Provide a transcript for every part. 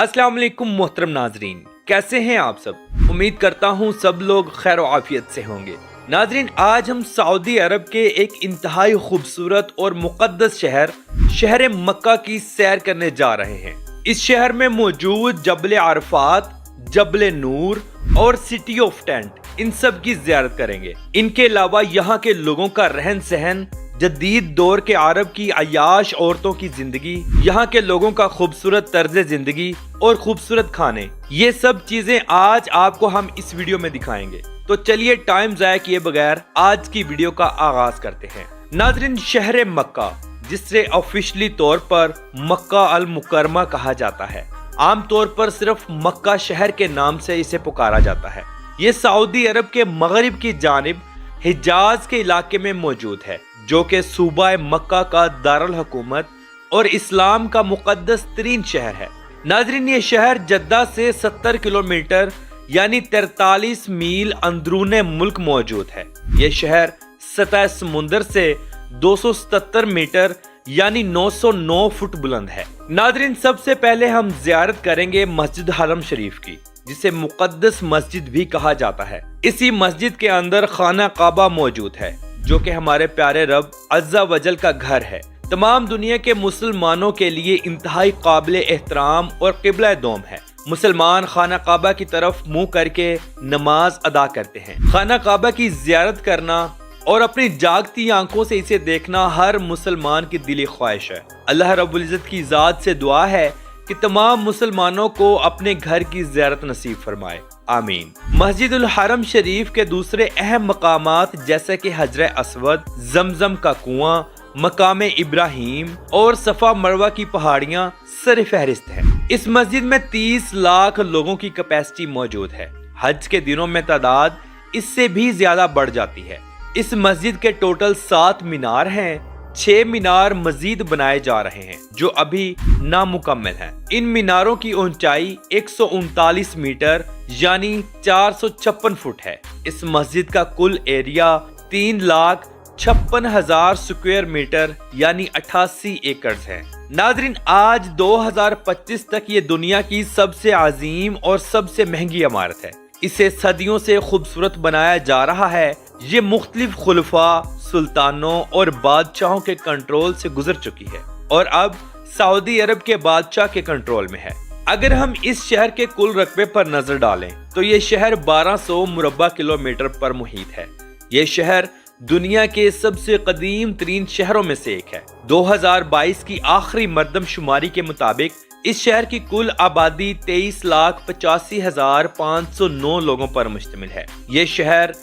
अस्सलाम वालेकुम मोहतरम नाजरीन, कैसे हैं आप सब। उम्मीद करता हूँ सब लोग खैर आफियत से होंगे। नाजरीन, आज हम सऊदी अरब के एक इंतहाई खूबसूरत और मुक़द्दस शहर मक्का की सैर करने जा रहे हैं। इस शहर में मौजूद जबल अरफात, जबल नूर और सिटी ऑफ टेंट, इन सब की ज़ियारत करेंगे। इनके अलावा यहाँ के लोगों का रहन सहन, जदीद दौर के अरब की अयाश औरतों की जिंदगी, यहाँ के लोगों का खूबसूरत तर्ज जिंदगी और खूबसूरत खाने, ये सब चीजें आज आपको हम इस वीडियो में दिखाएंगे। तो चलिए टाइम ज़ाया किए बगैर आज की वीडियो का आगाज करते हैं। नाज़रीन, शहर मक्का, जिसे ऑफिशियली तौर पर मक्का अल मुकरमा कहा जाता है, आमतौर पर सिर्फ मक्का शहर के नाम से इसे पुकारा जाता है। ये सऊदी अरब के मगरिब की जानिब हिजाज के इलाके में मौजूद है, जो कि सूबा मक्का का दारुल हुकूमत और इस्लाम का मुक़द्दस तरीन शहर है। नाज़रीन, ये शहर जद्दा से 70 किलोमीटर यानी 43 मील अंदरूने मुल्क मौजूद है। ये शहर सतह समुंदर से 277 मीटर यानी 909 फुट बुलंद है। नाज़रीन, सबसे पहले हम ज़ियारत करेंगे मस्जिद हरम शरीफ की, जिसे मुक़द्दस मस्जिद भी कहा जाता है। इसी मस्जिद के अंदर खाना काबा मौजूद है, जो कि हमारे प्यारे रब अज़्ज़ा वजल का घर है। तमाम दुनिया के मुसलमानों के लिए इंतहाई काबिल एहतराम और क़िबला दोम है। मुसलमान खाना काबा की तरफ मुंह करके नमाज अदा करते हैं। खाना काबा की ज़ियारत करना और अपनी जागती आंखों से इसे देखना हर मुसलमान की दिली ख्वाहिश है। अल्लाह रब्बुल इज़्ज़त की ज़ात से दुआ है कि तमाम मुसलमानों को अपने घर की ज़ियारत नसीब फरमाए, आमीन। मस्जिदुल हरम शरीफ के दूसरे अहम मकामात जैसे कि हजर अस्वद, जमजम का कुआं, मकाम इब्राहिम और सफा मरवा की पहाड़ियां सर फहरिस्त हैं। इस मस्जिद में 30 लाख लोगों की कैपेसिटी मौजूद है। हज के दिनों में तादाद इससे भी ज्यादा बढ़ जाती है। इस मस्जिद के टोटल 7 मीनार हैं। 6 मीनार मजीद बनाए जा रहे हैं, जो अभी नामुकम्मल हैं। इन मीनारों की ऊंचाई 139 मीटर यानी 456 फुट है। इस मस्जिद का कुल एरिया 3,56,000 स्क्वायर मीटर यानी 88 एकड़ है। नाज़रीन, आज 2025 तक ये दुनिया की सबसे अजीम और सबसे महंगी इमारत है। इसे सदियों से खूबसूरत बनाया जा रहा है। ये मुख्तलिफ खुलफा, सुल्तानों और बादशाहों के कंट्रोल से गुजर चुकी है और अब सऊदी अरब के बादशाह के कंट्रोल में है। अगर हम इस शहर के कुल रकबे पर नजर डालें तो ये शहर 1200 मुरब्बा किलोमीटर पर मुहित है। ये शहर दुनिया के सबसे कदीम तरीन शहरों में से एक है। 2022 की आखिरी मरदमशुमारी के मुताबिक इस शहर की कुल आबादी 23,85,509 लोगों पर मुश्तमिल है। ये शहर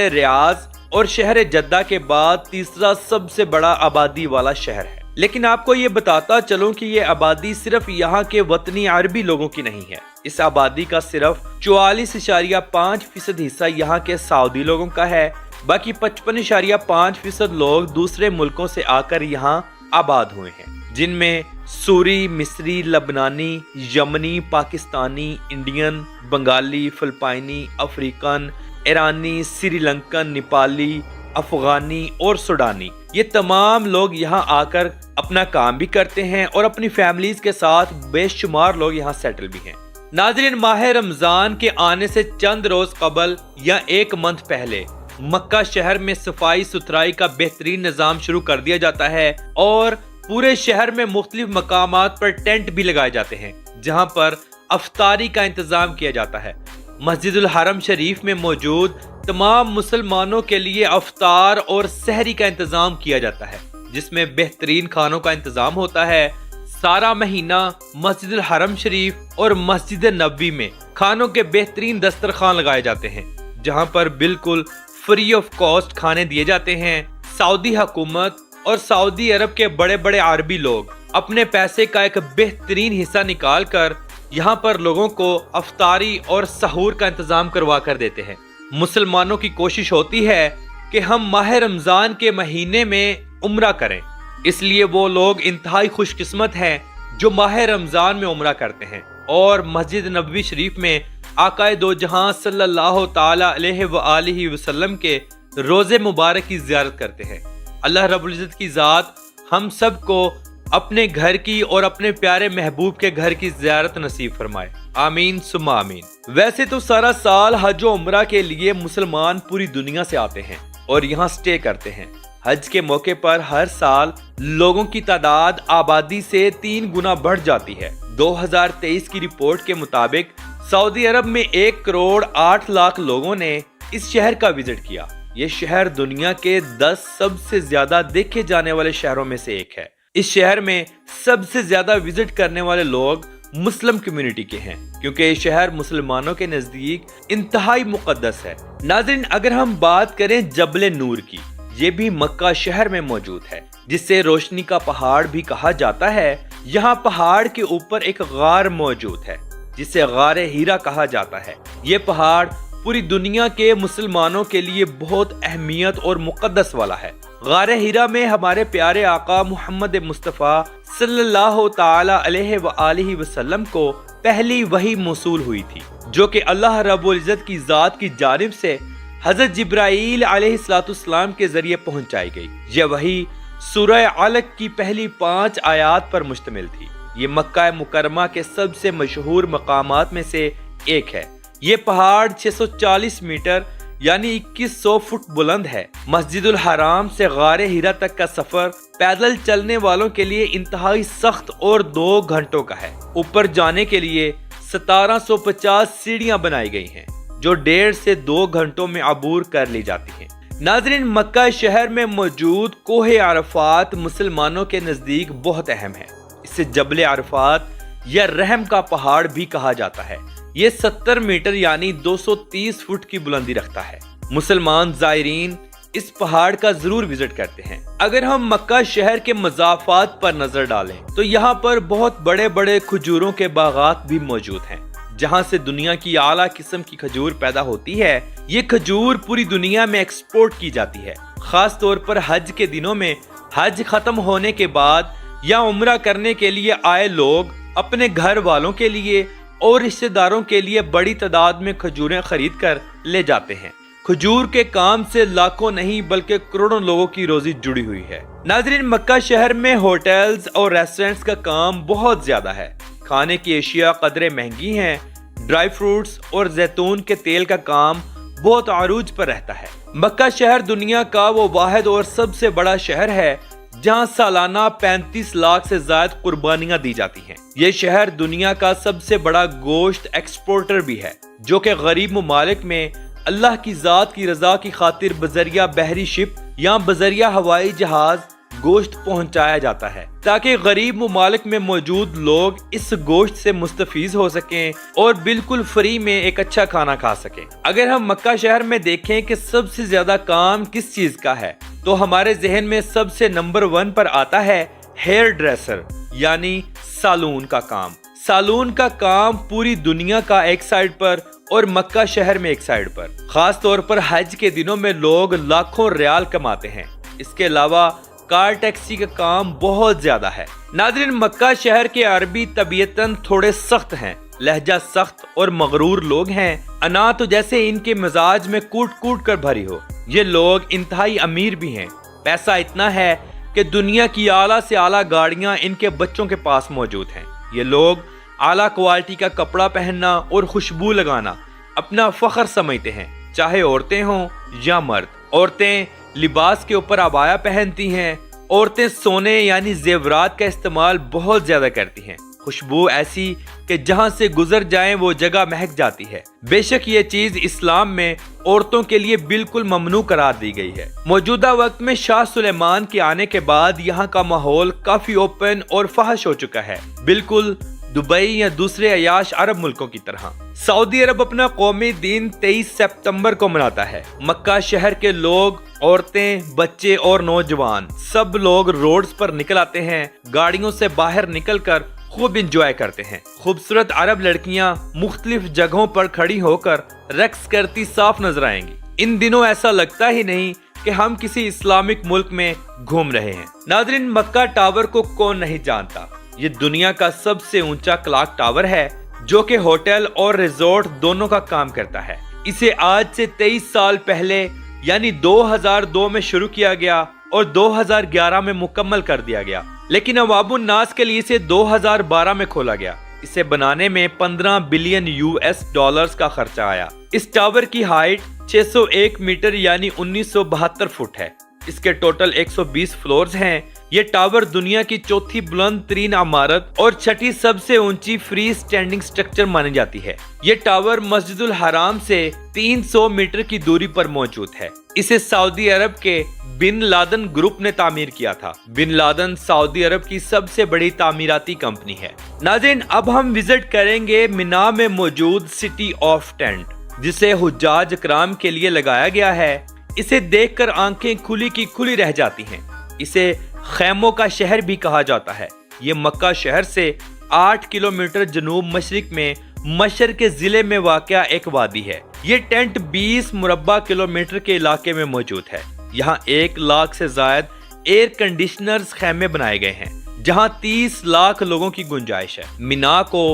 रियाज और शहर जद्दा के बाद तीसरा सबसे बड़ा आबादी वाला शहर है। लेकिन आपको ये बताता चलूं कि ये आबादी सिर्फ यहाँ के वतनी अरबी लोगों की नहीं है। इस आबादी का सिर्फ 44.5% हिस्सा यहाँ के सऊदी लोगों का है। बाकी 55.5% लोग दूसरे मुल्कों से आकर यहाँ आबाद हुए हैं, जिनमें सूरी, मिस्री, लबनानी, यमनी, पाकिस्तानी, इंडियन, बंगाली, फिलिपाइनी, अफ्रीकन, ईरानी, श्रीलंकन, नेपाली, अफगानी और सुडानी, ये तमाम लोग यहाँ आकर अपना काम भी करते हैं और अपनी फैमिलीज के साथ बेशुमार लोग यहाँ सेटल भी हैं। नाज़रीन, माह रमजान के आने से चंद रोज कबल या 1 मंथ पहले मक्का शहर में सफाई सुथराई का बेहतरीन निजाम शुरू कर दिया जाता है और पूरे शहर में मुख्तलिफ मकामात पर टेंट भी लगाए जाते हैं, जहाँ पर अफ्तारी का इंतजाम किया जाता है। मस्जिदुल हरम शरीफ में मौजूद तमाम मुसलमानों के लिए अफ्तार और सहरी का इंतजाम किया जाता है, जिसमें बेहतरीन खानों का इंतजाम होता है। सारा महीना मस्जिदुल हरम शरीफ और मस्जिद नबवी में खानों के बेहतरीन दस्तरखान लगाए जाते हैं, जहां पर बिल्कुल फ्री ऑफ कॉस्ट खाने दिए जाते हैं। सऊदी हुकूमत और सऊदी अरब के बड़े बड़े अरबी लोग अपने पैसे का एक बेहतरीन हिस्सा निकाल कर यहाँ पर लोगों को अफ्तारी और सहूर का इंतजाम करवा कर देते हैं। मुसलमानों की कोशिश होती है कि हम माह रमजान के महीने में उम्रा करें, इसलिए वो लोग इंतहाई खुशकिस्मत हैं जो माह रमजान में उम्रा करते हैं और मस्जिद नबवी शरीफ में आकाए दो जहां सल्लल्लाहु ताला अलैहि वसल्लम के रोजे मुबारक की ज़ियारत करते हैं। अल्लाह रब्बुल इज़्ज़त की ज़ात हम सब को اپنے گھر کی اور اپنے پیارے محبوب کے گھر کی زیارت نصیب فرمائے، آمین ثم آمین۔ ویسے تو سارا سال حج و عمرہ کے لیے مسلمان پوری دنیا سے آتے ہیں اور یہاں سٹے کرتے ہیں۔ حج کے موقع پر ہر سال لوگوں کی تعداد آبادی سے 3 گنا بڑھ جاتی ہے۔ 2023 کی رپورٹ کے مطابق سعودی عرب میں 1 کروڑ 8 لاکھ لوگوں نے اس شہر کا وزٹ کیا۔ یہ شہر دنیا کے 10 سب سے زیادہ دیکھے جانے والے شہروں میں سے ایک ہے۔ اس شہر میں سب سے زیادہ وزٹ کرنے والے لوگ مسلم کمیونٹی کے ہیں، کیونکہ یہ شہر مسلمانوں کے نزدیک انتہائی مقدس ہے۔ ناظرین، اگر ہم بات کریں جبل نور کی، یہ بھی مکہ شہر میں موجود ہے، جسے روشنی کا پہاڑ بھی کہا جاتا ہے۔ یہاں پہاڑ کے اوپر ایک غار موجود ہے جسے غار ہیرا کہا جاتا ہے۔ یہ پہاڑ پوری دنیا کے مسلمانوں کے لیے بہت اہمیت اور مقدس والا ہے۔ غار ہیرا میں ہمارے پیارے آقا محمد مصطفیٰ صلی اللہ تعالی علیہ وآلہ وسلم کو پہلی وحی موصول ہوئی تھی، جو کہ اللہ رب العزت کی ذات کی جانب سے حضرت جبرائیل علیہ السلام کے ذریعے پہنچائی گئی۔ یہ وحی سورہ علق کی پہلی 5 آیات پر مشتمل تھی۔ یہ مکہ مکرمہ کے سب سے مشہور مقامات میں سے ایک ہے۔ یہ پہاڑ 640 میٹر یعنی 2100 فٹ بلند ہے۔ مسجد الحرام سے غار ہیرا تک کا سفر پیدل چلنے والوں کے لیے انتہائی سخت اور 2 گھنٹوں کا ہے۔ اوپر جانے کے لیے 1750 سیڑھیاں بنائی گئی ہیں، جو 1.5 سے 2 گھنٹوں میں عبور کر لی جاتی ہیں۔ ناظرین، مکہ شہر میں موجود کوہ عرفات مسلمانوں کے نزدیک بہت اہم ہے۔ اسے جبل عرفات یا رحم کا پہاڑ بھی کہا جاتا ہے۔ یہ 70 میٹر یعنی 230 فٹ کی بلندی رکھتا ہے۔ مسلمان زائرین اس پہاڑ کا ضرور وزٹ کرتے ہیں۔ اگر ہم مکہ شہر کے مضافات پر نظر ڈالیں تو یہاں پر بہت بڑے بڑے کھجوروں کے باغات بھی موجود ہیں، جہاں سے دنیا کی اعلیٰ قسم کی کھجور پیدا ہوتی ہے۔ یہ کھجور پوری دنیا میں ایکسپورٹ کی جاتی ہے، خاص طور پر حج کے دنوں میں۔ حج ختم ہونے کے بعد یا عمرہ کرنے کے لیے آئے لوگ اپنے گھر والوں کے لیے اور رشتہ داروں کے لیے بڑی تعداد میں کھجوریں خرید کر لے جاتے ہیں۔ کھجور کے کام سے لاکھوں نہیں بلکہ کروڑوں لوگوں کی روزی جڑی ہوئی ہے۔ ناظرین، مکہ شہر میں ہوٹلز اور ریسٹورنٹس کا کام بہت زیادہ ہے۔ کھانے کی اشیاء قدرے مہنگی ہیں۔ ڈرائی فروٹس اور زیتون کے تیل کا کام بہت عروج پر رہتا ہے۔ مکہ شہر دنیا کا وہ واحد اور سب سے بڑا شہر ہے جہاں سالانہ 35 لاکھ سے زائد قربانیاں دی جاتی ہیں۔ یہ شہر دنیا کا سب سے بڑا گوشت ایکسپورٹر بھی ہے، جو کہ غریب ممالک میں اللہ کی ذات کی رضا کی خاطر بذریعہ بحری شپ یا بذریعہ ہوائی جہاز گوشت پہنچایا جاتا ہے، تاکہ غریب ممالک میں موجود لوگ اس گوشت سے مستفید ہو سکیں اور بالکل فری میں ایک اچھا کھانا کھا سکیں۔ اگر ہم مکہ شہر میں دیکھیں کہ سب سے زیادہ کام کس چیز کا ہے، تو ہمارے ذہن میں سب سے نمبر 1 پر آتا ہے ہیئر ڈریسر یعنی سالون کا کام۔ سالون کا کام پوری دنیا کا ایک سائیڈ پر اور مکہ شہر میں ایک سائیڈ پر۔ خاص طور پر حج کے دنوں میں لوگ لاکھوں ریال کماتے ہیں۔ اس کے علاوہ کار ٹیکسی کا کام بہت زیادہ ہے۔ ناظرین، مکہ شہر کے عربی طبیعتاً تھوڑے سخت ہیں، لہجہ سخت اور مغرور لوگ ہیں۔ انا تو جیسے ان کے مزاج میں کوٹ کوٹ کر بھری ہو۔ یہ لوگ انتہائی امیر بھی ہیں۔ پیسہ اتنا ہے کہ دنیا کی اعلیٰ سے اعلیٰ گاڑیاں ان کے بچوں کے پاس موجود ہیں۔ یہ لوگ اعلیٰ کوالٹی کا کپڑا پہننا اور خوشبو لگانا اپنا فخر سمجھتے ہیں، چاہے عورتیں ہوں یا مرد۔ عورتیں لباس کے اوپر عبایا پہنتی ہیں۔ عورتیں سونے یعنی زیورات کا استعمال بہت زیادہ کرتی ہیں۔ خوشبو ایسی کہ جہاں سے گزر جائیں وہ جگہ مہک جاتی ہے۔ بے شک یہ چیز اسلام میں عورتوں کے لیے بالکل ممنوع قرار دی گئی ہے۔ موجودہ وقت میں شاہ سلیمان کے آنے کے بعد یہاں کا ماحول کافی اوپن اور فحش ہو چکا ہے، بالکل دبئی یا دوسرے عیاش عرب ملکوں کی طرح۔ سعودی عرب اپنا قومی دن 23 سپتمبر کو مناتا ہے۔ مکہ شہر کے لوگ، عورتیں، بچے اور نوجوان سب لوگ روڈز پر نکل آتے ہیں، گاڑیوں سے باہر نکل کر خوب انجوائے کرتے ہیں۔ خوبصورت عرب لڑکیاں مختلف جگہوں پر کھڑی ہو کر رقص کرتی صاف نظر آئیں گی۔ ان دنوں ایسا لگتا ہی نہیں کہ ہم کسی اسلامک ملک میں گھوم رہے ہیں۔ ناظرین، مکہ ٹاور کو کون نہیں جانتا؟ یہ دنیا کا سب سے اونچا کلاک ٹاور ہے، جو کہ ہوٹل اور ریزورٹ دونوں کا کام کرتا ہے۔ اسے آج سے 23 سال پہلے یعنی 2002 میں شروع کیا گیا اور 2011 میں مکمل کر دیا گیا۔ लेकिन अवाम उन्नास के लिए इसे 2012 में खोला गया। इसे बनाने में 15 बिलियन US डॉलर्स का खर्चा आया। इस टावर की हाइट 601 मीटर यानी 1972 फुट है। इसके टोटल 120 फ्लोर्स हैं। ये टावर दुनिया की चौथी बुलंद तरीन इमारत और छठी सबसे ऊंची फ्री स्टैंडिंग स्ट्रक्चर मानी जाती है। ये टावर मस्जिदुल हराम से 300 मीटर की दूरी पर मौजूद है। इसे सऊदी अरब के बिन लादन ग्रुप ने तामीर किया था। बिन लादन सऊदी अरब की सबसे बड़ी तामीराती कंपनी है। नाज़रीन, अब हम विजिट करेंगे मिना में मौजूद सिटी ऑफ टेंट, जिसे हुज्जाज इकराम के लिए लगाया गया है। इसे देखकर आंखें खुली की खुली रह जाती हैं। इसे खैमों का शहर भी कहा जाता है। ये मक्का शहर से 8 किलोमीटर जनूब मशरिक में मशर के जिले में वाक़या एक वादी है। ये टेंट 20 मुरब्बा किलोमीटर के इलाके में मौजूद है। यहाँ 1 लाख से जायद एयर कंडीशनर्स खैमे बनाए गए हैं, जहाँ 30 लाख लोगों की गुंजाइश है। मिना को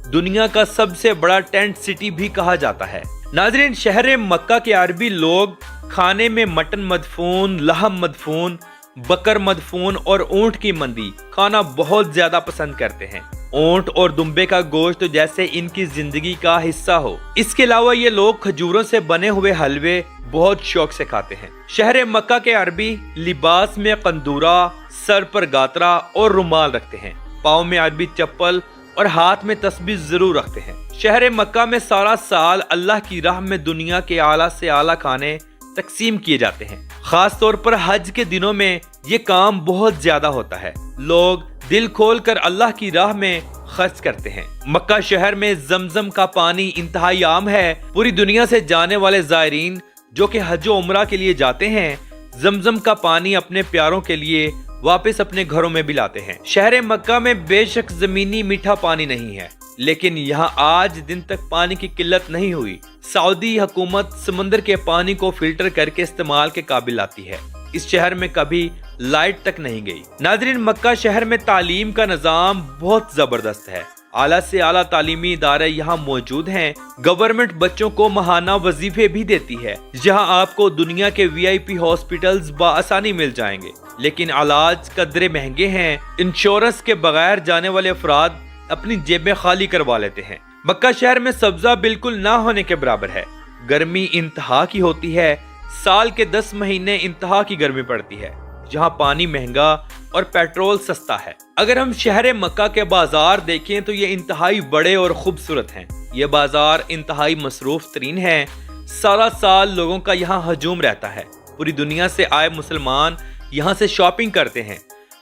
दुनिया का सबसे बड़ा टेंट सिटी भी कहा जाता है। नाज़रीन, शहर मक्का के अरबी लोग खाने में मटन मदफून, लहम मदफून, बकर मदफून और ऊंट की मंदी खाना बहुत ज्यादा पसंद करते हैं। ऊंट और दुम्बे का गोश्त तो जैसे इनकी जिंदगी का हिस्सा हो। इसके अलावा ये लोग खजूरों से बने हुए हलवे बहुत शौक से खाते हैं। शहर मक्का के अरबी लिबास में कंदूरा, सर पर गातरा और रुमाल रखते हैं। पाँव में अरबी चप्पल और हाथ में तस्बीह जरूर रखते हैं। शहर मक्का में सारा साल अल्लाह की राह में दुनिया के आला से आला खाने तकसीम किए जाते हैं। खास तौर पर हज के दिनों में ये काम बहुत ज्यादा होता है। लोग दिल खोल कर अल्लाह की राह में खर्च करते हैं। मक्का शहर में जमजम का पानी इंतहाई आम है। पूरी दुनिया से जाने वाले ज़ायरीन जो कि हज और उम्रा के लिए जाते हैं, जमजम का पानी अपने प्यारों के लिए वापस अपने घरों में भी लाते हैं। शहर मक्का में बेशक जमीनी मीठा पानी नहीं है, लेकिन यहाँ आज दिन तक पानी की किल्लत नहीं हुई। सऊदी हुकूमत समंदर के पानी को फिल्टर करके इस्तेमाल के काबिल आती है। इस शहर में कभी लाइट तक नहीं गई। नाज़रीन, मक्का शहर में तालीम का निज़ाम बहुत जबरदस्त है। आला से आला तालीमी इदारे यहाँ मौजूद हैं। गवर्नमेंट बच्चों को माहाना वजीफे भी देती है, जहाँ आपको दुनिया के VIP हॉस्पिटल्स बआसानी मिल जाएंगे, लेकिन इलाज कदरे महंगे हैं। इंश्योरेंस के बगैर जाने वाले अफराद अपनी जेबें खाली करवा लेते हैं। मक्का शहर में सब्जा बिल्कुल ना होने के बराबर है। गर्मी इंतहा की होती है। साल के 10 महीने इंतहा की गर्मी पड़ती है, जहाँ पानी महंगा और पेट्रोल सस्ता है। अगर हम शहर मक्का के बाजार देखें तो ये इंतहाई बड़े और खूबसूरत हैं। ये बाजार इंतहाई मसरूफ तरीन है। सारा साल लोगों का यहाँ हजूम रहता है। पूरी दुनिया से आए मुसलमान यहाँ से शॉपिंग करते हैं।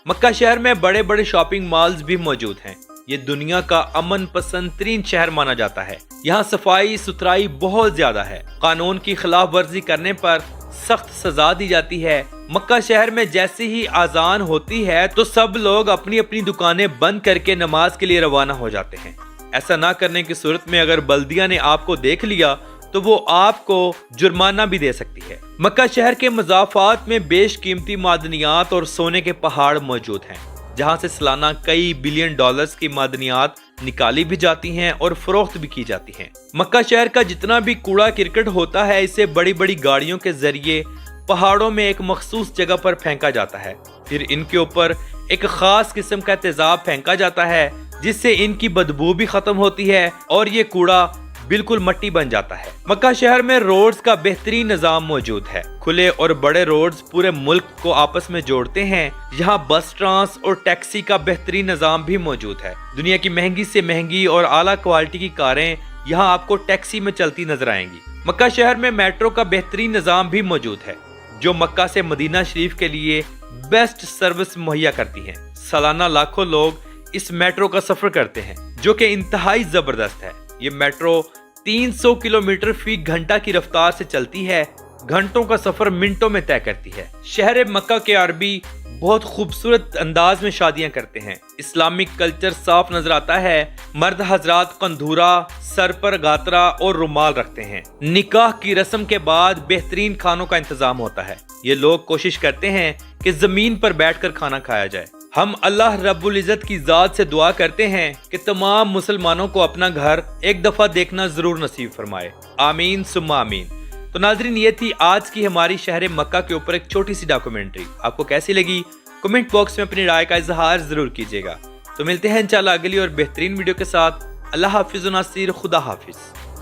मक्का शहर में बड़े बड़े शॉपिंग मॉल्स भी मौजूद हैं। ये दुनिया का अमन पसंद तरीन शहर माना जाता है। यहाँ सफाई सुथराई बहुत ज्यादा है। कानून की खिलाफ वर्जी करने पर सख्त सजा दी जाती है। मक्का शहर में जैसे ही आजान होती है तो सब लोग अपनी अपनी दुकानें बंद करके नमाज के लिए रवाना हो जाते हैं। ऐसा ना करने की सूरत में अगर बल्दिया ने आपको देख लिया तो वो आपको जुर्माना भी दे सकती है। मक्का शहर के मज़ाफ़ात में बेशकीमती मादनियात और सोने के पहाड़ मौजूद हैं, जहां से सालाना कई बिलियन डॉलर्स की मादनियात निकाली भी जाती हैं और फरोख्त भी की जाती हैं। मक्का शहर का जितना भी कूड़ा किरकट होता है, इसे बड़ी बड़ी गाड़ियों के जरिए पहाड़ों में एक मखसूस जगह पर फेंका जाता है। फिर इनके ऊपर एक खास किस्म का तेजाब फेंका जाता है, जिससे इनकी बदबू भी खत्म होती है और ये कूड़ा बिल्कुल मट्टी बन जाता है। मक्का शहर में रोड्स का बेहतरीन निजाम मौजूद है। खुले और बड़े रोड्स पूरे मुल्क को आपस में जोड़ते हैं। यहाँ बस ट्रांस और टैक्सी का बेहतरीन निजाम भी मौजूद है। दुनिया की महंगी से महंगी और आला क्वालिटी की कारें यहाँ आपको टैक्सी में चलती नजर आएंगी। मक्का शहर में मेट्रो का बेहतरीन निजाम भी मौजूद है, जो मक्का से मदीना शरीफ के लिए बेस्ट सर्विस मुहैया करती है। सालाना लाखों लोग इस मेट्रो का सफर करते हैं, जो कि इंतहाई जबरदस्त है। ये मेट्रो 300 किलोमीटर फी घंटा की रफ्तार से चलती है। घंटों का सफर मिनटों में तय करती है। शहर मक्का के अरबी बहुत खूबसूरत अंदाज में शादियां करते हैं। इस्लामिक कल्चर साफ नजर आता है। मर्द हजरात कंधूरा, सर पर गातरा और रुमाल रखते हैं। निकाह की रस्म के बाद बेहतरीन खानों का इंतजाम होता है। ये लोग कोशिश करते हैं कि जमीन पर बैठकर खाना खाया जाए। हम अल्लाह रब्बुल इज़्ज़त की ज़ात से दुआ करते हैं कि तमाम मुसलमानों को अपना घर एक दफ़ा देखना ज़रूर नसीब फरमाए। आमीन सुम्मा आमीन। तो नाज़रीन, ये थी आज की हमारी शहर मक्का के ऊपर एक छोटी सी डॉक्यूमेंट्री। आपको कैसी लगी کمنٹ باکس میں اپنی رائے کا اظہار ضرور کیجیے گا۔ تو ملتے ہیں انشاءاللہ اگلی اور بہترین ویڈیو کے ساتھ۔ اللہ حافظ و ناصر، خدا حافظ۔